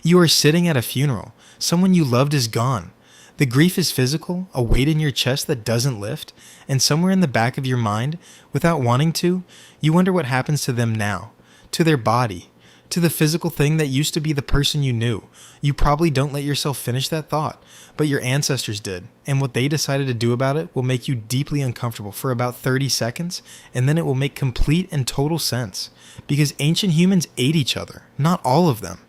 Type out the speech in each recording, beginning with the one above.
You are sitting at a funeral. Someone you loved is gone. The grief is physical, a weight in your chest that doesn't lift, and somewhere in the back of your mind, without wanting to, you wonder what happens to them now, to their body, to the physical thing that used to be the person you knew. You probably don't let yourself finish that thought, but your ancestors did, and what they decided to do about it will make you deeply uncomfortable for about 30 seconds, and then it will make complete and total sense. Because ancient humans ate each other, not all of them,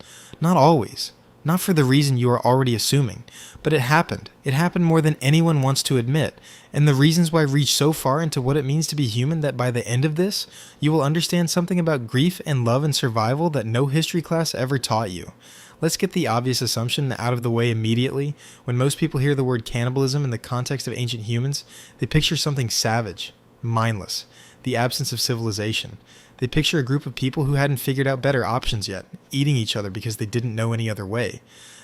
not always. Not for the reason you are already assuming, but it happened. It happened more than anyone wants to admit, and the reasons why reach so far into what it means to be human that by the end of this, you will understand something about grief and love and survival that no history class ever taught you. Let's get the obvious assumption out of the way immediately. When most people hear the word cannibalism in the context of ancient humans, they picture something savage, mindless, the absence of civilization. They picture a group of people who hadn't figured out better options yet, eating each other because they didn't know any other way.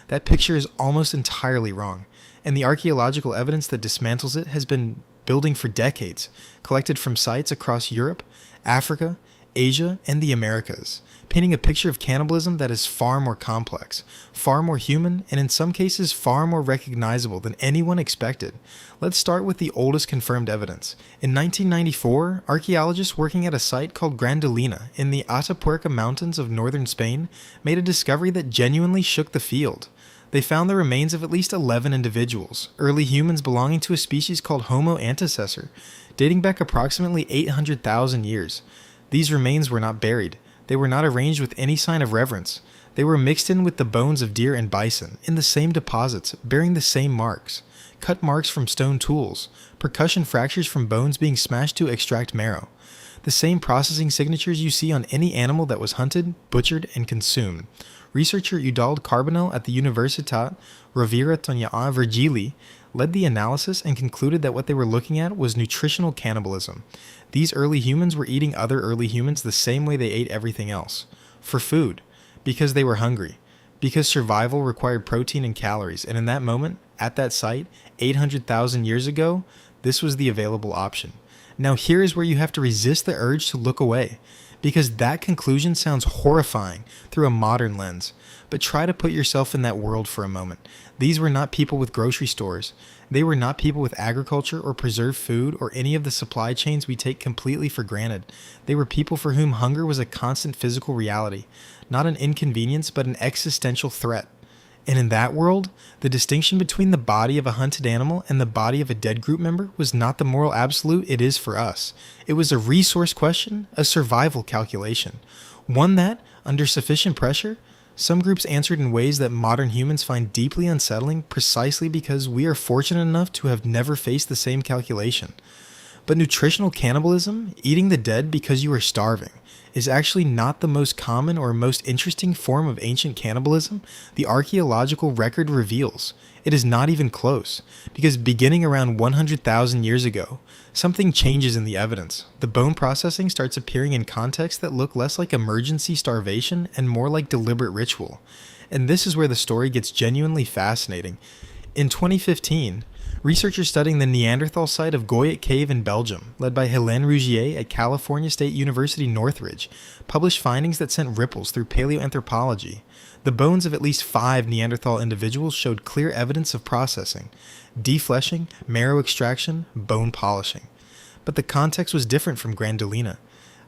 That picture is almost entirely wrong, and the archaeological evidence that dismantles it has been building for decades, collected from sites across Europe, Africa, Asia, and the Americas, painting a picture of cannibalism that is far more complex, far more human, and in some cases far more recognizable than anyone expected. Let's start with the oldest confirmed evidence. In 1994, archaeologists working at a site called Grandolina in the Atapuerca Mountains of northern Spain made a discovery that genuinely shook the field. They found the remains of at least 11 individuals, early humans belonging to a species called Homo antecessor, dating back approximately 800,000 years. These remains were not buried. They were not arranged with any sign of reverence. They were mixed in with the bones of deer and bison, in the same deposits, bearing the same marks. Cut marks from stone tools, percussion fractures from bones being smashed to extract marrow. The same processing signatures you see on any animal that was hunted, butchered, and consumed. Researcher Eudald Carbonell at the Universitat Rovira Tonyaa Virgili led the analysis and concluded that what they were looking at was nutritional cannibalism. These early humans were eating other early humans the same way they ate everything else. For food. Because they were hungry. Because survival required protein and calories, and in that moment, at that site, 800,000 years ago, this was the available option. Now here is where you have to resist the urge to look away, because that conclusion sounds horrifying through a modern lens. But try to put yourself in that world for a moment. These were not people with grocery stores. They were not people with agriculture or preserved food or any of the supply chains we take completely for granted. They were people for whom hunger was a constant physical reality, not an inconvenience but an existential threat. And in that world, the distinction between the body of a hunted animal and the body of a dead group member was not the moral absolute it is for us. It was a resource question, a survival calculation. One that, under sufficient pressure, some groups answered in ways that modern humans find deeply unsettling precisely because we are fortunate enough to have never faced the same calculation. But nutritional cannibalism, eating the dead because you are starving, is actually not the most common or most interesting form of ancient cannibalism the archaeological record reveals. It is not even close, because beginning around 100,000 years ago, something changes in the evidence. The bone processing starts appearing in contexts that look less like emergency starvation and more like deliberate ritual. And this is where the story gets genuinely fascinating. In 2015, researchers studying the Neanderthal site of Goyet Cave in Belgium, led by Hélène Rougier at California State University Northridge, published findings that sent ripples through paleoanthropology. The bones of at least 5 Neanderthal individuals showed clear evidence of processing: defleshing, marrow extraction, bone polishing. But the context was different from Grandolina.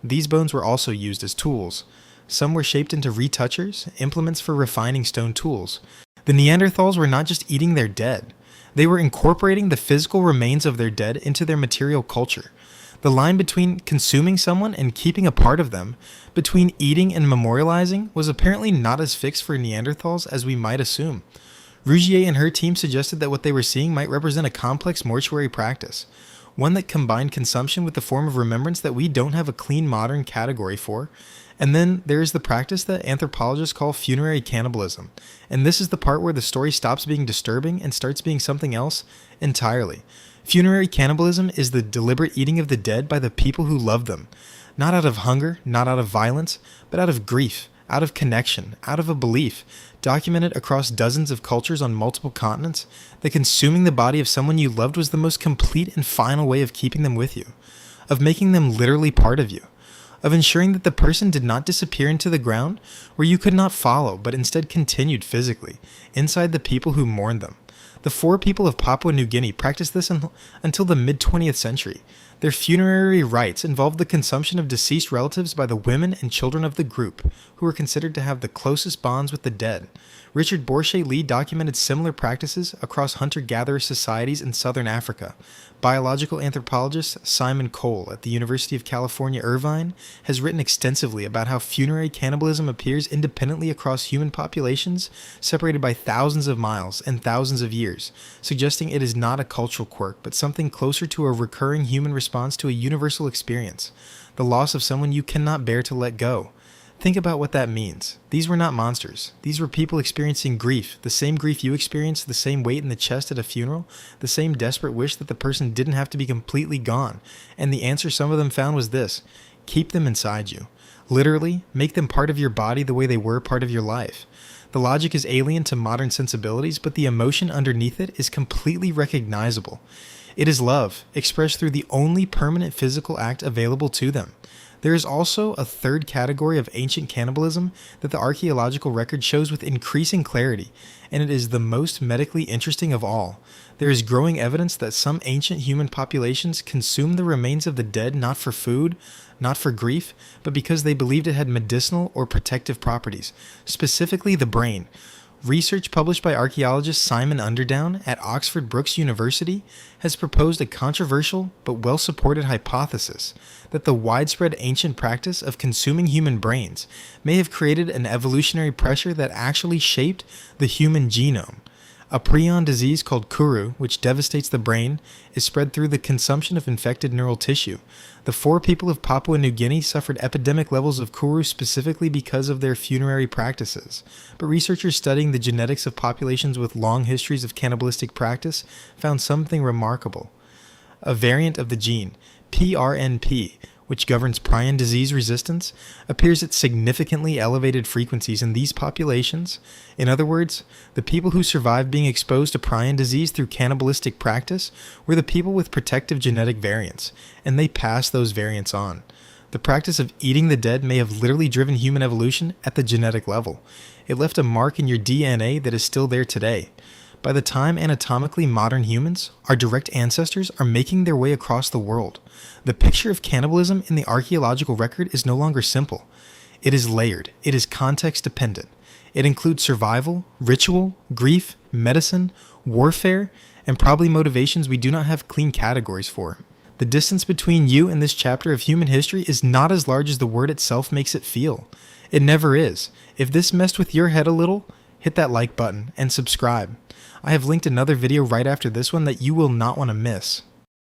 These bones were also used as tools. Some were shaped into retouchers, implements for refining stone tools. The Neanderthals were not just eating their dead. They were incorporating the physical remains of their dead into their material culture. The line between consuming someone and keeping a part of them, between eating and memorializing, was apparently not as fixed for Neanderthals as we might assume. Rougier and her team suggested that what they were seeing might represent a complex mortuary practice, one that combined consumption with the form of remembrance that we don't have a clean modern category for. And then there is the practice that anthropologists call funerary cannibalism, and this is the part where the story stops being disturbing and starts being something else entirely. Funerary cannibalism is the deliberate eating of the dead by the people who love them, not out of hunger, not out of violence, but out of grief, out of connection, out of a belief, documented across dozens of cultures on multiple continents, that consuming the body of someone you loved was the most complete and final way of keeping them with you, of making them literally part of you, of ensuring that the person did not disappear into the ground where you could not follow but instead continued physically, inside the people who mourned them. The four people of Papua New Guinea practiced this until the mid-20th century. Their funerary rites involved the consumption of deceased relatives by the women and children of the group, who were considered to have the closest bonds with the dead. Richard Borsche Lee documented similar practices across hunter-gatherer societies in southern Africa. Biological anthropologist Simon Cole at the University of California, Irvine, has written extensively about how funerary cannibalism appears independently across human populations, separated by thousands of miles and thousands of years, suggesting it is not a cultural quirk, but something closer to a recurring human response to a universal experience, the loss of someone you cannot bear to let go. Think about what that means. These were not monsters. These were people experiencing grief, the same grief you experienced, the same weight in the chest at a funeral, the same desperate wish that the person didn't have to be completely gone. And the answer some of them found was this: keep them inside you. Literally, make them part of your body the way they were part of your life. The logic is alien to modern sensibilities, but the emotion underneath it is completely recognizable. It is love, expressed through the only permanent physical act available to them. There is also a third category of ancient cannibalism that the archaeological record shows with increasing clarity, and it is the most medically interesting of all. There is growing evidence that some ancient human populations consumed the remains of the dead not for food, not for grief, but because they believed it had medicinal or protective properties, specifically the brain. Research published by archaeologist Simon Underdown at Oxford Brookes University has proposed a controversial but well-supported hypothesis that the widespread ancient practice of consuming human brains may have created an evolutionary pressure that actually shaped the human genome. A prion disease called kuru, which devastates the brain, is spread through the consumption of infected neural tissue. The four people of Papua New Guinea suffered epidemic levels of kuru specifically because of their funerary practices, but researchers studying the genetics of populations with long histories of cannibalistic practice found something remarkable. A variant of the gene, PRNP, which governs prion disease resistance, appears at significantly elevated frequencies in these populations. In other words, the people who survived being exposed to prion disease through cannibalistic practice were the people with protective genetic variants, and they passed those variants on. The practice of eating the dead may have literally driven human evolution at the genetic level. It left a mark in your DNA that is still there today. By the time anatomically modern humans, our direct ancestors, are making their way across the world, the picture of cannibalism in the archaeological record is no longer simple. It is layered. It is context dependent. It includes survival, ritual, grief, medicine, warfare, and probably motivations we do not have clean categories for. The distance between you and this chapter of human history is not as large as the word itself makes it feel. It never is. If this messed with your head a little, hit that like button and subscribe. I have linked another video right after this one that you will not want to miss.